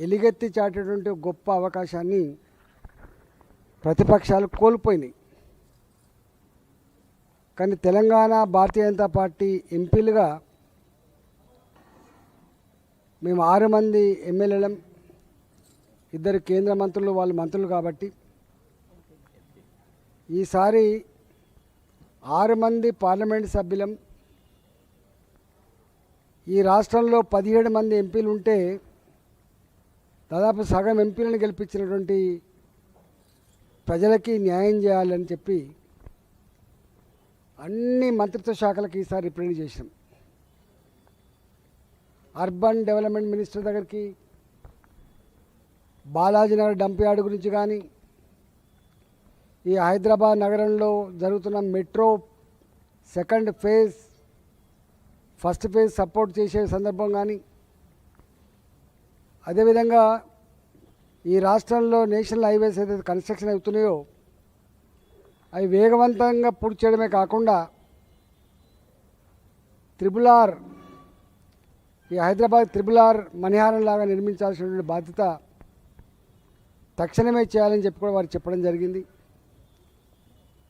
ఎలుగెత్తి చాటేటువంటి గొప్ప అవకాశాన్ని ప్రతిపక్షాలు కోల్పోయినాయి. కానీ తెలంగాణ భారతీయ జనతా పార్టీ ఎంపీలుగా మేము 6 మంది ఎమ్మెల్యేలం, 2 కేంద్ర మంత్రులు, వాళ్ళు మంత్రులు కాబట్టి ఈసారి 6 మంది పార్లమెంట్ సభ్యులం. ఈ రాష్ట్రంలో 17 మంది ఎంపీలు ఉంటే దాదాపు సగం ఎంపీలను గెలిపించినటువంటి ప్రజలకి న్యాయం చేయాలని చెప్పి అన్ని మంత్రిత్వ శాఖలకు ఈసారి రిప్రజెంట్ చేసాం. అర్బన్ డెవలప్మెంట్ మినిస్టర్ దగ్గరికి, బాలాజీనగర్ డంప్ యార్డ్ గురించి కానీ, ఈ హైదరాబాద్ నగరంలో జరుగుతున్న metro second phase, first phase support చేసే సందర్భం కానీ, అదేవిధంగా ఈ రాష్ట్రంలో నేషనల్ హైవేస్ ఏదైతే కన్స్ట్రక్షన్ అవుతున్నాయో అవి వేగవంతంగా పూర్తి చేయడమే కాకుండా త్రిబుల్-ఆర్, ఈ హైదరాబాద్ త్రిబుల్-ఆర్ మణిహారం లాగా నిర్మించాల్సినటువంటి బాధ్యత తక్షణమే చేయాలని చెప్పి కూడా వారు చెప్పడం జరిగింది.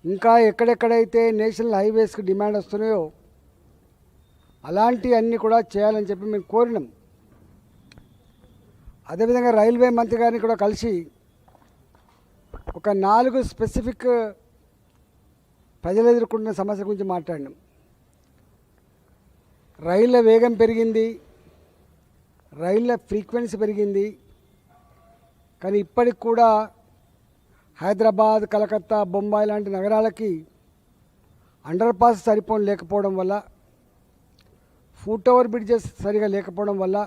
ఇంకా ఎక్కడెక్కడైతే నేషనల్ హైవేస్కి డిమాండ్ వస్తున్నాయో అలాంటి అన్నీ కూడా చేయాలని చెప్పి మేము కోరినాం. అదేవిధంగా రైల్వే మంత్రి గారిని కూడా కలిసి ఒక 4 స్పెసిఫిక్ ప్రజలు ఎదుర్కొంటున్న సమస్య గురించి మాట్లాడినాం. రైళ్ళ వేగం పెరిగింది, రైళ్ళ ఫ్రీక్వెన్సీ పెరిగింది, కానీ ఇప్పటికి కూడా హైదరాబాద్, కలకత్తా, బొంబాయి లాంటి నగరాలకి అండర్ పాస్ లేకపోవడం వల్ల, ఫుట్ ఓవర్ బ్రిడ్జెస్ సరిగా లేకపోవడం వల్ల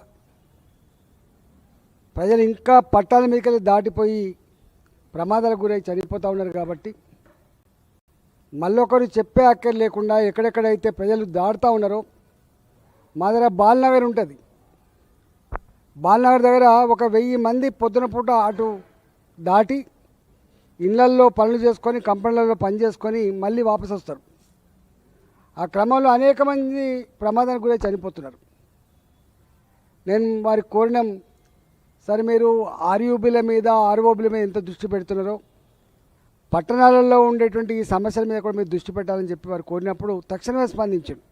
ప్రజలు ఇంకా పట్టాల మీదకి దాటిపోయి ప్రమాదాలకు గురై చనిపోతూ ఉన్నారు. కాబట్టి మళ్ళొకరు చెప్పే అక్కర్ లేకుండా ఎక్కడెక్కడైతే ప్రజలు దాటుతూ ఉన్నారో, మా దగ్గర బాల్నగర్ ఉంటుంది, బాల్నగర్ దగ్గర ఒక 1000 మంది పొద్దున పూట అటు దాటి ఇళ్లల్లో పనులు చేసుకొని, కంపెనీలలో పని చేసుకొని మళ్ళీ వాపసు వస్తారు. ఆ క్రమంలో అనేక మంది ప్రమాదానికి గురై చనిపోతున్నారు. నేను వారికి కోరినాం, సరే మీరు ఆర్యూబీల మీద, ఆర్ఓబీల మీద ఎంత దృష్టి పెడుతున్నారో పట్టణాలలో ఉండేటువంటి ఈ సమస్యల మీద కూడా మీరు దృష్టి పెట్టాలని చెప్పి వారు కోరినప్పుడు తక్షణమే స్పందించారు.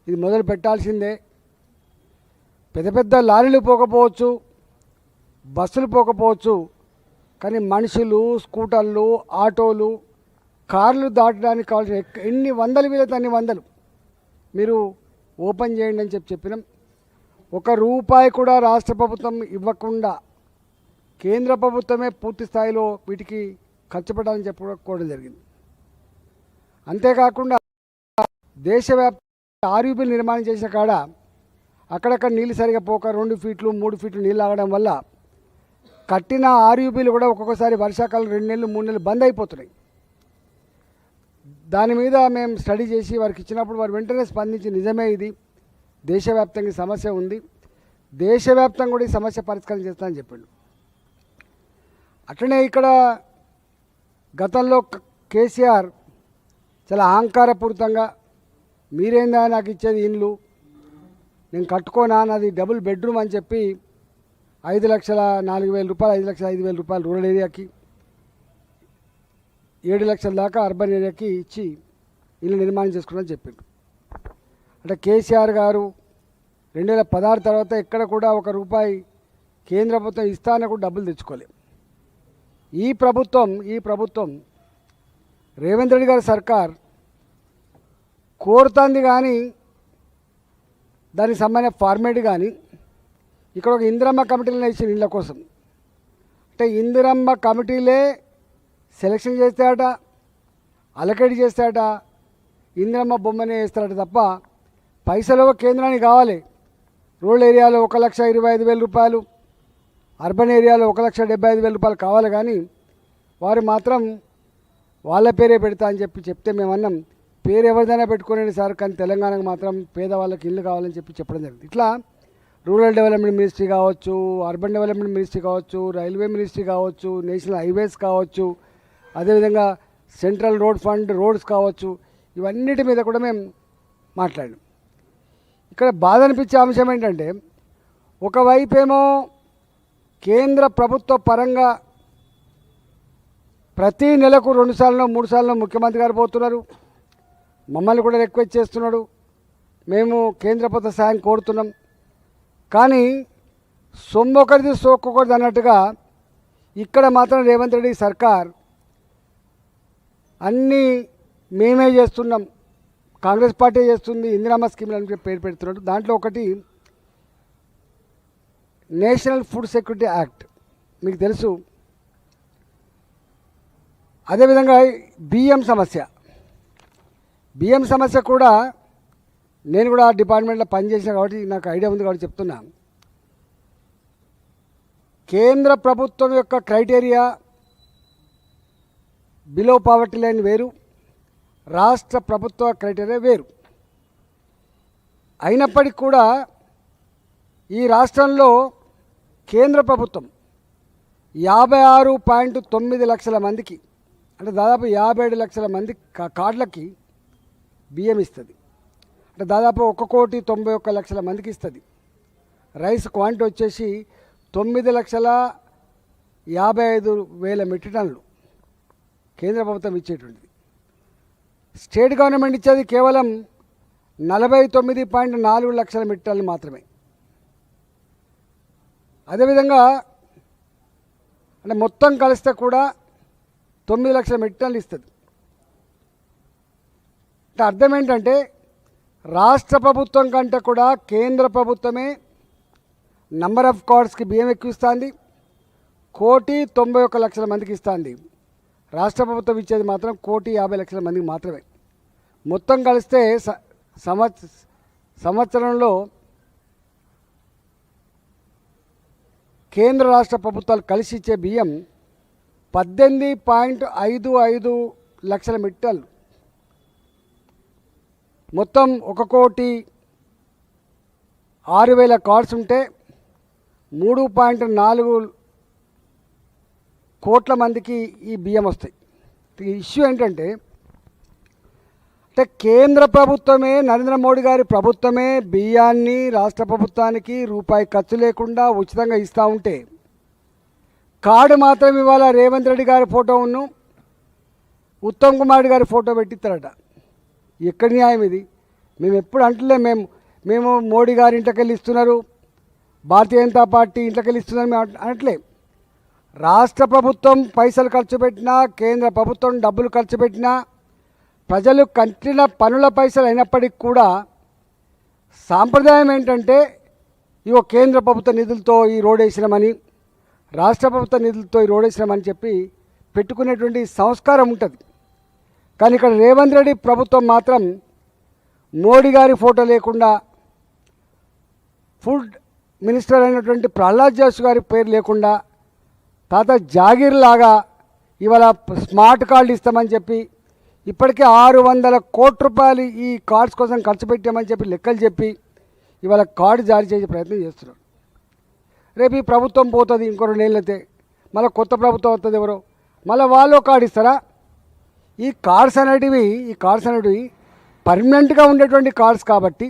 ఇది మొదలు పెట్టాల్సిందే. పెద్ద పెద్ద లారీలు పోకపోవచ్చు, బస్సులు పోకపోవచ్చు, కానీ మనుషులు, స్కూటర్లు, ఆటోలు, కార్లు దాటడానికి కావాల్సిన ఎన్ని వందలు వీలైతే అన్ని వందలు మీరు ఓపెన్ చేయండి అని చెప్పినాం. 1 రూపాయి కూడా రాష్ట్ర ప్రభుత్వం ఇవ్వకుండా కేంద్ర ప్రభుత్వమే పూర్తి స్థాయిలో వీటికి ఖర్చు పెట్టాలని చెప్పుకోవడం జరిగింది. అంతేకాకుండా దేశవ్యాప్తంగా ఆర్యూబీలు నిర్మాణం చేసిన కాడ అక్కడక్కడ నీళ్ళు సరిగా పోక 2 ఫీట్లు 3 ఫీట్లు నీళ్ళు ఆగడం వల్ల కట్టిన ఆర్యూబీలు కూడా ఒక్కొక్కసారి వర్షాకాలం 2 నెలలు 3 నెలలు బంద్ అయిపోతున్నాయి. దాని మీద మేము స్టడీ చేసి వారికి ఇచ్చినప్పుడు వారు వెంటనే స్పందించి నిజమే ఇది దేశవ్యాప్తంగా సమస్య ఉంది, దేశవ్యాప్తంగా కూడా ఈ సమస్య పరిష్కారం చేస్తానని చెప్పిండు. అట్లనే ఇక్కడ గతంలో కేసీఆర్ చాలా అహంకారపూరితంగా మీరేందా నాకు ఇచ్చేది ఇండ్లు, నేను కట్టుకోనా, నాది డబుల్ బెడ్రూమ్ అని చెప్పి 5,04,000 రూపాయలు, 5,05,000 రూపాయలు రూరల్ ఏరియాకి, 7 లక్షల దాకా అర్బన్ ఏరియాకి ఇచ్చి ఇల్లు నిర్మాణం చేసుకున్నారని చెప్పిండు. అంటే కేసీఆర్ గారు 2016 తర్వాత ఎక్కడ కూడా 1 రూపాయి కేంద్ర ప్రభుత్వం ఇస్తానని కూడా డబ్బులు తెచ్చుకోలేదు. ఈ ప్రభుత్వం రేవంత్ రెడ్డి గారి సర్కార్ కోరుతుంది, కానీ దానికి సంబంధించిన ఫార్మేట్ కానీ ఇక్కడ ఒక ఇందిరమ్మ కమిటీలను ఇచ్చిన ఇళ్ళ కోసం, అంటే ఇందిరమ్మ కమిటీలే సెలక్షన్ చేస్తాడట, అలకేట్ చేస్తాడట, ఇందిరమ్మ బొమ్మనే వేస్తాడట తప్ప పైసలు కేంద్రానికి కావాలి. రూరల్ ఏరియాలో 1,25,000 రూపాయలు, అర్బన్ ఏరియాలో 1,75,000 రూపాయలు కావాలి, కానీ వారు మాత్రం వాళ్ళ పేరే పెడతా అని చెప్తే మేమన్నాం పేరు ఎవరిదైనా పెట్టుకునేది సార్, కానీ తెలంగాణకు మాత్రం పేదవాళ్ళకి ఇల్లు కావాలని చెప్పడం జరిగింది. ఇట్లా రూరల్ డెవలప్మెంట్ మినిస్ట్రీ కావచ్చు, అర్బన్ డెవలప్మెంట్ మినిస్ట్రీ కావచ్చు, రైల్వే మినిస్ట్రీ కావచ్చు, నేషనల్ హైవేస్ కావచ్చు, అదేవిధంగా సెంట్రల్ రోడ్ ఫండ్ రోడ్స్ కావచ్చు, ఇవన్నిటి మీద కూడా మేము మాట్లాడాం. ఇక్కడ బాధ అనిపించే అంశం ఏంటంటే, ఒకవైపేమో కేంద్ర ప్రభుత్వ పరంగా ప్రతి నెలకు 2 సార్లు 3 సార్లు ముఖ్యమంత్రి గారు పోతున్నారు. మమ్మల్ని కూడా రిక్వెస్ట్ చేస్తున్నాడు, మేము కేంద్ర ప్రభుత్వ సాయం కోరుతున్నాం. కానీ సొమ్మొకరిది సోక్కొకరిది అన్నట్టుగా ఇక్కడ మాత్రం రేవంత్ రెడ్డి సర్కార్ అన్నీ మేమే చేస్తున్నాం, కాంగ్రెస్ పార్టీ చేస్తుంది, ఇందిరామ్మ స్కీమ్లు అని పేరు పెడుతున్నాడు. దాంట్లో ఒకటి నేషనల్ ఫుడ్ సెక్యూరిటీ యాక్ట్ మీకు తెలుసు. అదేవిధంగా బియ్యం సమస్య కూడా నేను కూడా డిపార్ట్మెంట్లో పనిచేసిన కాబట్టి నాకు ఐడియా ఉంది కాబట్టి చెప్తున్నా. కేంద్ర ప్రభుత్వం యొక్క క్రైటీరియా బిలో పావర్టీ లైన్ వేరు, రాష్ట్ర ప్రభుత్వ క్రైటీరియా వేరు. అయినప్పటికీ కూడా ఈ రాష్ట్రంలో కేంద్ర ప్రభుత్వం 56.9 లక్షల మందికి అంటే దాదాపు 57 లక్షల మంది కార్డులకి బియ్యం ఇస్తుంది. అంటే దాదాపు 1,91,00,000 మందికి ఇస్తుంది. రైస్ క్వాంటిటీ వచ్చేసి 9,55,000 మెట్రిక్ టన్నులు కేంద్ర ప్రభుత్వం ఇచ్చేటువంటిది. స్టేట్ గవర్నమెంట్ ఇచ్చేది కేవలం 49.4 లక్షల మెట్రిక్ టన్నులు మాత్రమే. అదేవిధంగా అంటే మొత్తం కలిస్తే కూడా 9 లక్షల మెట్రిక్ టన్నులు ఇస్తుంది. అంటే అర్థం ఏంటంటే రాష్ట్ర ప్రభుత్వం కంటే కూడా కేంద్ర ప్రభుత్వమే నంబర్ ఆఫ్ కార్డ్స్కి బియ్యం ఎక్కువ ఇస్తుంది, 1,91,00,000 మందికి ఇస్తుంది. రాష్ట్ర ప్రభుత్వం ఇచ్చేది మాత్రం 1,50,00,000 మందికి మాత్రమే. మొత్తం కలిస్తే సంవత్సరంలో కేంద్ర రాష్ట్ర ప్రభుత్వాలు కలిసి ఇచ్చే బియ్యం 18.55 లక్షల మెట్రిక్ టన్నులు. మొత్తం 1,06,000 కార్డ్స్ ఉంటే 3.4 కోట్ల మందికి ఈ బియ్యం వస్తాయి. ఈ ఇష్యూ ఏంటంటే కేంద్ర ప్రభుత్వమే, నరేంద్ర మోడీ గారి ప్రభుత్వమే బియ్యాన్ని రాష్ట్ర ప్రభుత్వానికి రూపాయి ఖర్చు లేకుండా ఉచితంగా ఇస్తూ ఉంటే కార్డు మాత్రం ఇవాళ రేవంత్ రెడ్డి గారి ఫోటోను ఉత్తమ్ కుమార్ గారి ఫోటో పెట్టిస్తారట. ఎక్కడి న్యాయం ఇది? మేము ఎప్పుడు అంటలే, మేము మోడీ గారి ఇంట్లోకెళ్ళి ఇస్తున్నారు, భారతీయ జనతా పార్టీ ఇంట్లోకెళ్ళి ఇస్తున్నారు మేము అనట్లే. రాష్ట్ర ప్రభుత్వం పైసలు ఖర్చు పెట్టినా, కేంద్ర ప్రభుత్వం డబ్బులు ఖర్చు పెట్టినా, ప్రజలు కట్టిన పనుల పైసలు అయినప్పటికీ కూడా సాంప్రదాయం ఏంటంటే ఇవో కేంద్ర ప్రభుత్వ నిధులతో ఈ రోడ్ వేసినామని, రాష్ట్ర ప్రభుత్వ నిధులతో ఈ రోడ్ వేసినామని చెప్పి పెట్టుకునేటువంటి సంస్కారం ఉంటుంది. కానీ ఇక్కడ రేవంత్ రెడ్డి ప్రభుత్వం మాత్రం మోడీ గారి ఫోటో లేకుండా, ఫుడ్ మినిస్టర్ అయినటువంటి ప్రహ్లాద్ జోషి గారి పేరు లేకుండా, తాత జాగీర్ లాగా ఇవాళ స్మార్ట్ కార్డు ఇస్తామని చెప్పి ఇప్పటికే 600 కోట్ల రూపాయలు ఈ కార్డ్స్ కోసం ఖర్చు పెట్టామని చెప్పి లెక్కలు చెప్పి ఇవాళ కార్డు జారీ చేసే ప్రయత్నం చేస్తున్నారు. రేపు ఈ ప్రభుత్వం పోతుంది, ఇంకో 2 ఏళ్ళైతే మళ్ళీ కొత్త ప్రభుత్వం వస్తుంది, ఎవరో మళ్ళీ వాళ్ళు కార్డు ఇస్తారా? ఈ కార్డ్స్ అనేటివి పర్మనెంట్గా ఉండేటువంటి కార్డ్స్ కాబట్టి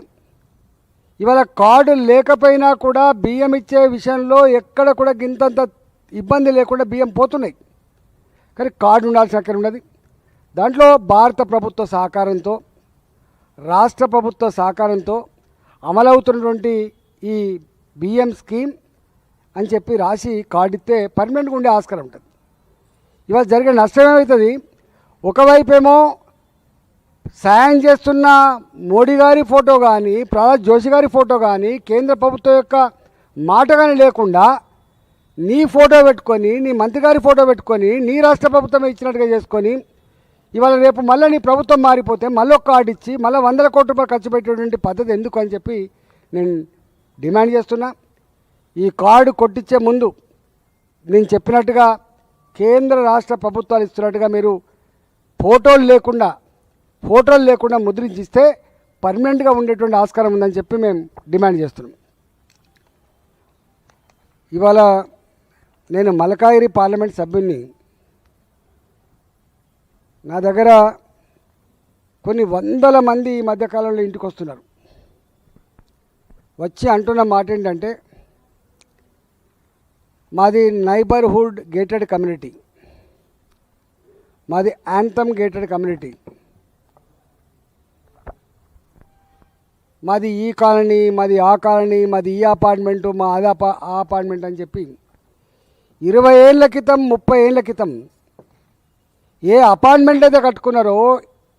ఇవాళ కార్డు లేకపోయినా కూడా బియ్యం ఇచ్చే విషయంలో ఎక్కడ కూడా గింతంత ఇబ్బంది లేకుండా బియ్యం పోతున్నాయి. కానీ కార్డు ఉండాల్సిన అక్కడ ఉన్నది. దాంట్లో భారత ప్రభుత్వ సహకారంతో, రాష్ట్ర ప్రభుత్వ సహకారంతో అమలవుతున్నటువంటి ఈ బియ్యం స్కీమ్ అని చెప్పి రాసి కార్డు ఇస్తే పర్మనెంట్గా ఉండే ఆస్కారం ఉంటుంది. ఇవాళ జరిగే నష్టం ఏమవుతుంది? ఒకవైపేమో సాయం చేస్తున్న మోడీ గారి ఫోటో కానీ, ప్రహ్లాద్ జోషి గారి ఫోటో కానీ, కేంద్ర ప్రభుత్వం యొక్క మాట కానీ లేకుండా నీ ఫోటో పెట్టుకొని, నీ మంత్రి గారి ఫోటో పెట్టుకొని, నీ రాష్ట్ర ప్రభుత్వం ఇచ్చినట్టుగా చేసుకొని ఇవాళ రేపు మళ్ళీ నీ ప్రభుత్వం మారిపోతే మళ్ళీ ఒక కార్డు ఇచ్చి మళ్ళీ 100 కోట్ల రూపాయలు ఖర్చు పెట్టేటువంటి పద్ధతి ఎందుకు అని చెప్పి నేను డిమాండ్ చేస్తున్నా. ఈ కార్డు కొట్టించే ముందు నేను చెప్పినట్టుగా కేంద్ర రాష్ట్ర ప్రభుత్వాలు ఇస్తున్నట్టుగా మీరు ఫోటోలు లేకుండా ముద్రించిస్తే పర్మనెంట్గా ఉండేటువంటి ఆస్కారం ఉందని చెప్పి మేము డిమాండ్ చేస్తున్నాం. ఇవాళ నేను మలకాయిరి పార్లమెంట్ సభ్యుని, నా దగ్గర కొన్ని వందల మంది ఈ మధ్యకాలంలో ఇంటికి వస్తున్నారు. వచ్చి అంటున్న మాట ఏంటంటే మాది నైబర్హుడ్ గేటెడ్ కమ్యూనిటీ, మాది యాంథమ్ గేటెడ్ కమ్యూనిటీ, మాది ఈ కాలనీ, మాది ఆ కాలనీ, మాది ఈ అపార్ట్మెంటు, మా ఆ అపార్ట్మెంట్ అని చెప్పి 20 ఏళ్ళ క్రితం 30 ఏళ్ళ క్రితం ఏ అపార్ట్మెంట్ అయితే కట్టుకున్నారో,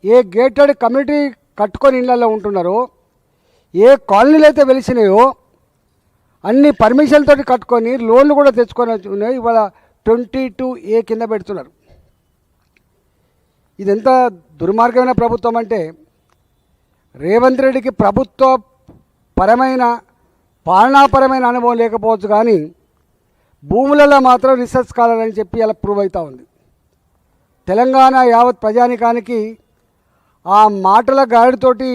ఏ గేటెడ్ కమ్యూనిటీ కట్టుకొని ఇళ్ళల్లో ఉంటున్నారో, ఏ కాలనీలు అయితే వెలిసినాయో అన్ని పర్మిషన్ తోటి కట్టుకొని లోన్లు కూడా తెచ్చుకొని ఉన్నాయి. ఇవాళ 22A కింద పెడుతున్నారు. ఇది ఎంత దుర్మార్గమైన ప్రభుత్వం అంటే, రేవంత్ రెడ్డికి ప్రభుత్వ పరమైన పాలనాపరమైన అనుభవం లేకపోవచ్చు, కానీ భూములలో మాత్రం రీసెర్చ్ స్కాలర్ అని చెప్పి అలా ప్రూవ్ అవుతూ ఉంది. తెలంగాణ యావత్ ప్రజానికానికి ఆ మాటల గాడితోటి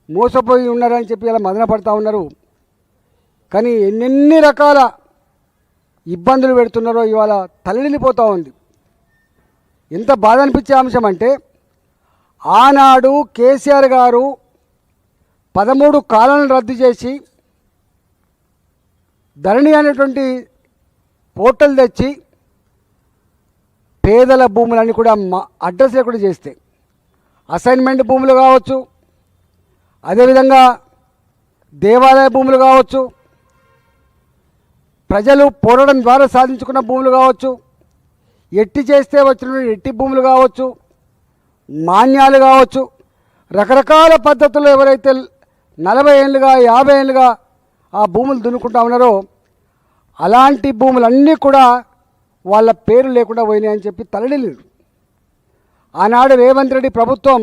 మోసపోయి ఉన్నారని చెప్పి అలా మదన పడుతూ ఉన్నారు. కానీ ఎన్నెన్ని రకాల ఇబ్బందులు పెడుతున్నారో ఇవాళ తలనిల్లిపోతూ ఉంది. ఎంత బాధ అనిపించే అంశం అంటే, ఆనాడు కేసీఆర్ గారు 13 కాలాలను రద్దు చేసి ధరణి అనేటువంటి పోర్టల్ తెచ్చి పేదల భూములన్నీ కూడా అడ్రస్ లేకుండా చేస్తే, అసైన్మెంట్ భూములు కావచ్చు, అదేవిధంగా దేవాలయ భూములు కావచ్చు, ప్రజలు పోరాటం ద్వారా సాధించుకున్న భూములు కావచ్చు, ఎట్టి చేస్తే వచ్చిన ఎట్టి భూములు కావచ్చు, మాన్యాలు కావచ్చు, రకరకాల పద్ధతుల్లో ఎవరైతే 40 ఏళ్ళుగా 50 ఏళ్ళుగా ఆ భూములు దున్నుకుంటా ఉన్నారో అలాంటి భూములన్నీ కూడా వాళ్ళ పేరు లేకుండా పోయినాయని చెప్పి తలడిల్లిరు. ఆనాడు రేవంత్ రెడ్డి ప్రభుత్వం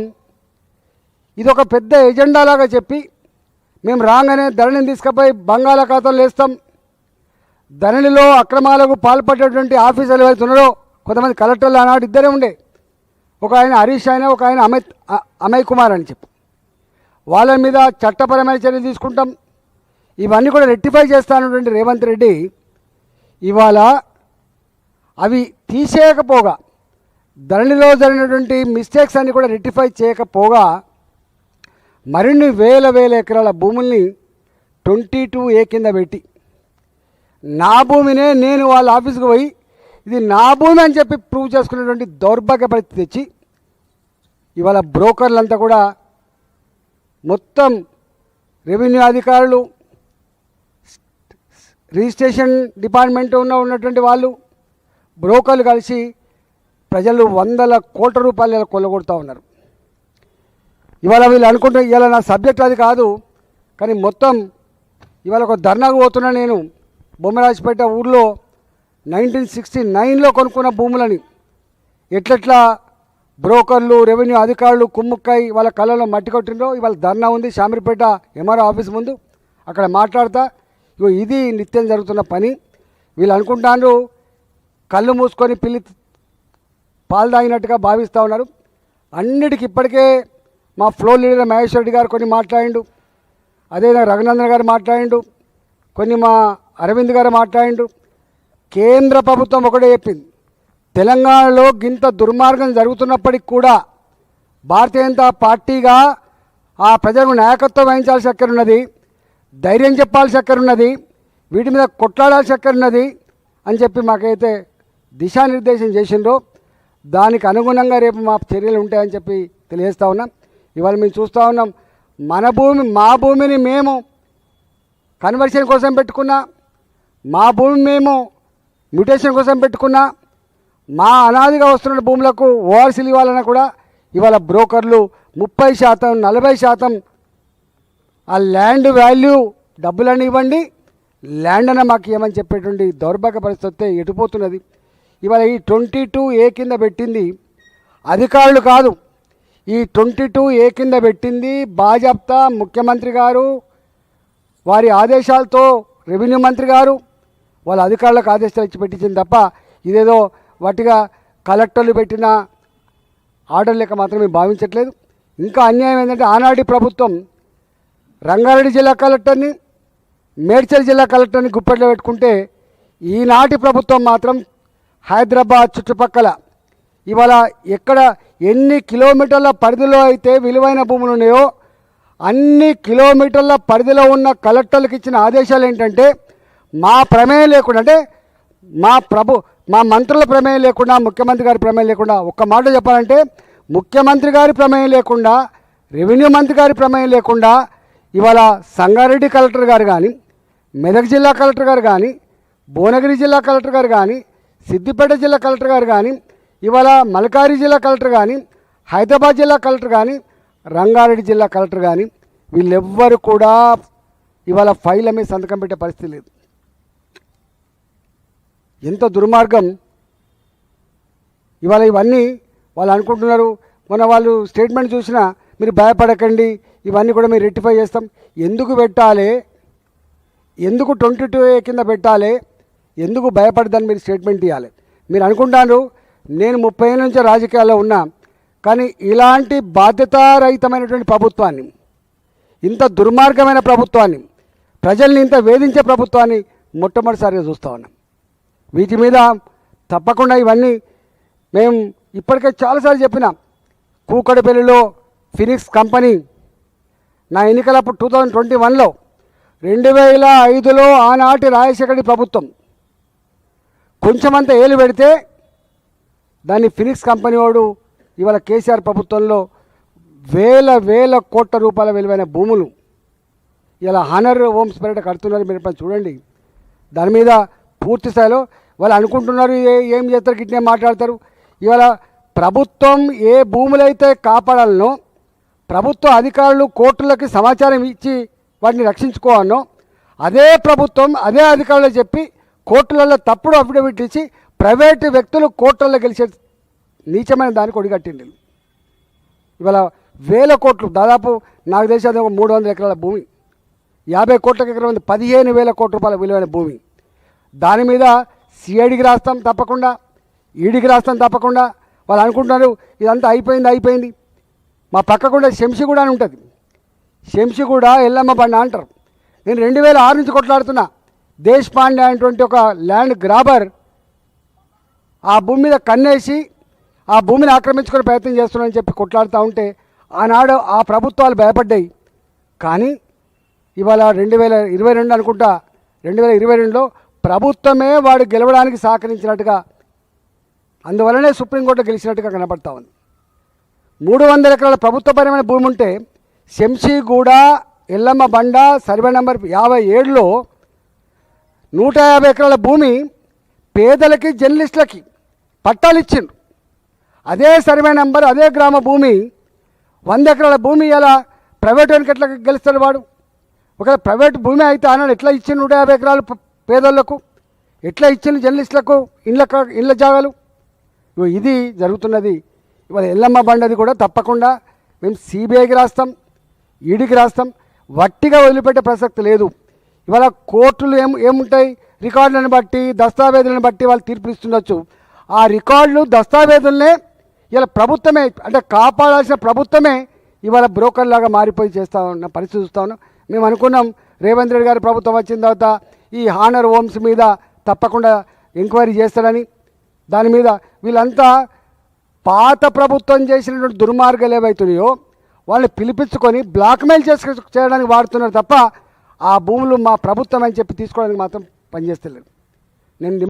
ఇదొక పెద్ద ఎజెండాలాగా చెప్పి, మేము రాగానే ధరణిని తీసుకుపోయి బంగాళాఖాతంలో వేస్తాం, ధరణిలో అక్రమాలకు పాల్పడేటువంటి ఆఫీసర్లు వెళ్తున్నారో, కొంతమంది కలెక్టర్లు ఆనాడు ఇద్దరే ఉండే, ఒక ఆయన హరీష్ ఆయన, ఒక ఆయన అమయ్ కుమార్ అని చెప్పి, వాళ్ళ మీద చట్టపరమైన చర్యలు తీసుకుంటాం, ఇవన్నీ కూడా రెక్టిఫై చేస్తానటువంటి రేవంత్ రెడ్డి ఇవాళ అవి తీసేయకపోగా, ధరణిలో జరిగినటువంటి మిస్టేక్స్ అన్ని కూడా రెక్టిఫై చేయకపోగా మరిన్ని వేల ఎకరాల భూముల్ని 22A కింద పెట్టి, నా భూమినే నేను వాళ్ళ ఆఫీస్కి పోయి ఇది నా భూమి అని చెప్పి ప్రూవ్ చేసుకునేటువంటి దౌర్భాగ్య పరిస్థితి తెచ్చి ఇవాళ బ్రోకర్లంతా కూడా మొత్తం రెవెన్యూ అధికారులు, రిజిస్ట్రేషన్ డిపార్ట్మెంట్ ఉన్నటువంటి వాళ్ళు, బ్రోకర్లు కలిసి ప్రజలు 100 కోట్ల రూపాయలు కొల్లగొడుతూ ఉన్నారు. ఇవాళ వీళ్ళు అనుకుంటే ఇవాళ నా సబ్జెక్ట్ అది కాదు, కానీ మొత్తం ఇవాళ ఒక ధర్నాకు పోతున్నా నేను. బొమ్మరాజపేట ఊర్లో 1969లో కొనుక్కున్న భూములని ఎట్లెట్లా బ్రోకర్లు, రెవెన్యూ అధికారులు కుమ్ముక్కై వాళ్ళ కళ్ళలో మట్టి కొట్టిండ్రో ఇవాళ ధర్నా ఉంది శామీర్పేట ఎంఆర్ఓ ఆఫీస్ ముందు. అక్కడ మాట్లాడతా, ఇగో ఇది నిత్యం జరుగుతున్న పని. వీళ్ళు అనుకుంటారు కళ్ళు మూసుకొని పిల్లి పాలు తాగినట్టుగా భావిస్తూ ఉన్నారు. అన్నిటికి ఇప్పటికే మా ఫ్లోర్ లీడర్ మహేశ్వర్ రెడ్డి గారు కొన్ని మాట్లాడిండు, అదేవిధంగా రఘునందన్ గారు మాట్లాడిండు, కొన్ని మా అరవింద్ గారు మాట్లాడిండు. కేంద్ర ప్రభుత్వం ఒకటే చెప్పింది, తెలంగాణలో గింత దుర్మార్గం జరుగుతున్నప్పటికి కూడా భారతీయ జనతా పార్టీగా ఆ ప్రజలకు నాయకత్వం వహించాల్సి ఉన్నది, ధైర్యం చెప్పాల్సి ఉన్నది, వీటి మీద కొట్లాడాల్సి ఉన్నది అని చెప్పి మాకైతే దిశానిర్దేశం చేసిండ్రో దానికి అనుగుణంగా రేపు మా చర్యలు ఉంటాయని చెప్పి తెలియజేస్తూ ఉన్నాం. ఇవాళ మేము చూస్తూ ఉన్నాం, మన భూమి మా భూమిని మేము కన్వర్షన్ కోసం పెట్టుకున్నా, మా భూమి మేము మ్యూటేషన్ కోసం పెట్టుకున్నా, మా అనాదిగా వస్తున్న భూములకు ఓఆర్సీలు ఇవ్వాలన్నా కూడా ఇవాళ బ్రోకర్లు 30%, 40% ఆ ల్యాండ్ వాల్యూ డబ్బులన్నీ ఇవ్వండి, ల్యాండ్ అన్న మాకు ఇవ్వమని చెప్పేటువంటి దౌర్భాగ్య పరిస్థితి ఎటుపోతున్నది. ఇవాళ ఈ 22A కింద పెట్టింది అధికారులు కాదు, ఈ 22A కింద పెట్టింది బాజాప్తా ముఖ్యమంత్రి గారు, వారి ఆదేశాలతో రెవెన్యూ మంత్రి గారు వాళ్ళ అధికారులకు ఆదేశాలు ఇచ్చి పెట్టించింది తప్ప ఇదేదో వాటిగా కలెక్టర్లు పెట్టిన ఆర్డర్ లెక్క మాత్రమే భావించట్లేదు. ఇంకా అన్యాయం ఏంటంటే, ఆనాటి ప్రభుత్వం రంగారెడ్డి జిల్లా కలెక్టర్ని, మేడ్చల్ జిల్లా కలెక్టర్ని గుప్పెట్లో పెట్టుకుంటే, ఈనాటి ప్రభుత్వం మాత్రం హైదరాబాద్ చుట్టుపక్కల ఇవాళ ఎక్కడ ఎన్ని కిలోమీటర్ల పరిధిలో అయితే విలువైన భూములు ఉన్నాయో అన్ని కిలోమీటర్ల పరిధిలో ఉన్న కలెక్టర్లకు ఇచ్చిన ఆదేశాలు ఏంటంటే, మా ప్రమేయం లేకుండా, అంటే మా మంత్రుల ప్రమేయం లేకుండా, ముఖ్యమంత్రి గారి ప్రమేయం లేకుండా, ఒక్క మాట చెప్పాలంటే ముఖ్యమంత్రి గారి ప్రమేయం లేకుండా, రెవెన్యూ మంత్రి గారి ప్రమేయం లేకుండా ఇవాళ సంగారెడ్డి కలెక్టర్ గారు కానీ, మెదక్ జిల్లా కలెక్టర్ గారు కానీ, భువనగిరి జిల్లా కలెక్టర్ గారు కానీ, సిద్దిపేట జిల్లా కలెక్టర్ గారు కానీ, ఇవాళ మల్కారి జిల్లా కలెక్టర్ కానీ, హైదరాబాద్ జిల్లా కలెక్టర్ కానీ, రంగారెడ్డి జిల్లా కలెక్టర్ కానీ వీళ్ళెవ్వరు కూడా ఇవాళ ఫైల్ మీద సంతకం పెట్టే పరిస్థితి లేదు. ఎంత దుర్మార్గం! ఇవాళ ఇవన్నీ వాళ్ళు అనుకుంటున్నారు. మొన్న వాళ్ళు స్టేట్మెంట్ చూసినా మీరు భయపడకండి, ఇవన్నీ కూడా మీరు రెక్టిఫై చేస్తాం. ఎందుకు పెట్టాలి? ఎందుకు 22A కింద పెట్టాలి? ఎందుకు భయపడదని మీరు స్టేట్మెంట్ ఇవ్వాలి? మీరు అనుకుంటారు నేను 30 ఏళ్ళ నుంచి రాజకీయాల్లో ఉన్నా, కానీ ఇలాంటి బాధ్యతారహితమైనటువంటి ప్రభుత్వాన్ని, ఇంత దుర్మార్గమైన ప్రభుత్వాన్ని, ప్రజల్ని ఇంత వేధించే ప్రభుత్వాన్ని మొట్టమొదటిసారిగా చూస్తూ ఉన్నాం. వీటి మీద తప్పకుండా ఇవన్నీ మేము ఇప్పటికే చాలాసార్లు చెప్పినాం. కూకడపల్లిలో ఫినిక్స్ కంపెనీ నా ఎన్నికలప్పుడు 2021లో 2005లో ఆనాటి రాజశేఖర ప్రభుత్వం కొంచెమంత ఏలు పెడితే దాన్ని ఫినిక్స్ కంపెనీ వాడు ఇవాళ కేసీఆర్ ప్రభుత్వంలో వేల కోట్ల రూపాయల విలువైన భూములు ఇలా హానర్ హోమ్స్ పేరిట కడుతున్నారు. మీరు చూడండి. దాని మీద పూర్తి స్థాయిలో వాళ్ళు అనుకుంటున్నారు ఏం చేస్తారు, గిట్నే మాట్లాడతారు. ఇవాళ ప్రభుత్వం ఏ భూములైతే కాపాడాలనో, ప్రభుత్వ అధికారులు కోర్టులకి సమాచారం ఇచ్చి వాటిని రక్షించుకోవాలనో, అదే ప్రభుత్వం అదే అధికారులు చెప్పి కోర్టులలో తప్పుడు అఫిడవిట్ ఇచ్చి ప్రైవేటు వ్యక్తులు కోర్టులలో గెలిచే నీచమైన దానికి ఒడిగట్టింది. ఇవాళ వేల కోట్లు, దాదాపు నాకు తెలిసి అది ఒక 300 ఎకరాల భూమి, 50 కోట్ల ఎకరం ఉంది, 15,000 కోట్ల రూపాయల విలువైన భూమి. దాని మీద సిఐడికి రాస్తాం తప్పకుండా, ఈడీకి రాస్తాం తప్పకుండా. వాళ్ళు అనుకుంటున్నారు ఇదంతా అయిపోయింది. మా పక్కకుండా శంషిగూడ అని ఉంటుంది. శంషిగూడ ఎల్లమ్మ బండ అంటారు. నేను 2006 నుంచి కొట్లాడుతున్నా. దేశ్ పాండే అనేటువంటి ఒక ల్యాండ్ గ్రాబర్ ఆ భూమి మీద కన్నేసి ఆ భూమిని ఆక్రమించుకునే ప్రయత్నం చేస్తున్నారని చెప్పి కొట్లాడుతూ ఉంటే ఆనాడు ఆ ప్రభుత్వాలు భయపడ్డాయి. కానీ ఇవాళ 2022 అనుకుంటా, 2022లో ప్రభుత్వమే వాడు గెలవడానికి సహకరించినట్టుగా, అందువల్లనే సుప్రీంకోర్టులో గెలిచినట్టుగా కనబడతా ఉంది. 300 ఎకరాల ప్రభుత్వపరమైన భూమి ఉంటే శంషిగూడ ఎల్లమ్మ బండ సర్వే నెంబర్ 57లో 150 ఎకరాల భూమి పేదలకి, జర్నలిస్టులకి పట్టాలు ఇచ్చిండ్రు. అదే సర్వే నెంబర్, అదే గ్రామ భూమి 100 ఎకరాల భూమి ఇలా ప్రైవేట్ వానికి ఎట్లా గెలుస్తాడు వాడు? ఒకవేళ ప్రైవేట్ భూమి అయితే అన్నాడు ఎట్లా ఇచ్చిండు 150 ఎకరాలు పేదోళ్లకు, ఎట్లా ఇచ్చిండు జర్నలిస్టులకు ఇళ్ళ జాగాలు? ఇది జరుగుతున్నది. ఇవాళ ఎల్లమ్మ బండది కూడా తప్పకుండా మేము సిబిఐకి రాస్తాం, ఈడీకి రాస్తాం. వట్టిగా వదిలిపెట్టే ప్రసక్తి లేదు. ఇవాళ కోర్టులు ఏముంటాయి, రికార్డులను బట్టి, దస్తావేజులను బట్టి వాళ్ళు తీర్పులు ఇస్తుండొచ్చు. ఆ రికార్డులు, దస్తావేజులనే ఇలా ప్రభుత్వమే, అంటే కాపాడాల్సిన ప్రభుత్వమే ఇవాళ బ్రోకర్ లాగా మారిపోయి చేస్తూ ఉన్న పరిస్థితి చూస్తూ ఉన్నాం. మేము అనుకున్నాం రేవంత్ రెడ్డి గారి ప్రభుత్వం వచ్చిన తర్వాత ఈ హానర్ హోమ్స్ మీద తప్పకుండా ఎంక్వైరీ చేస్తారని. దాని మీద వీళ్ళంతా పాత ప్రభుత్వం చేసినటువంటి దుర్మార్గాలు ఏవైతున్నాయో వాళ్ళని పిలిపించుకొని బ్లాక్మెయిల్ చేయడానికి వాడుతున్నారు తప్ప ఆ భూములు మా ప్రభుత్వం అని చెప్పి తీసుకోవడానికి మాత్రం పనిచేస్తలేదు. నేను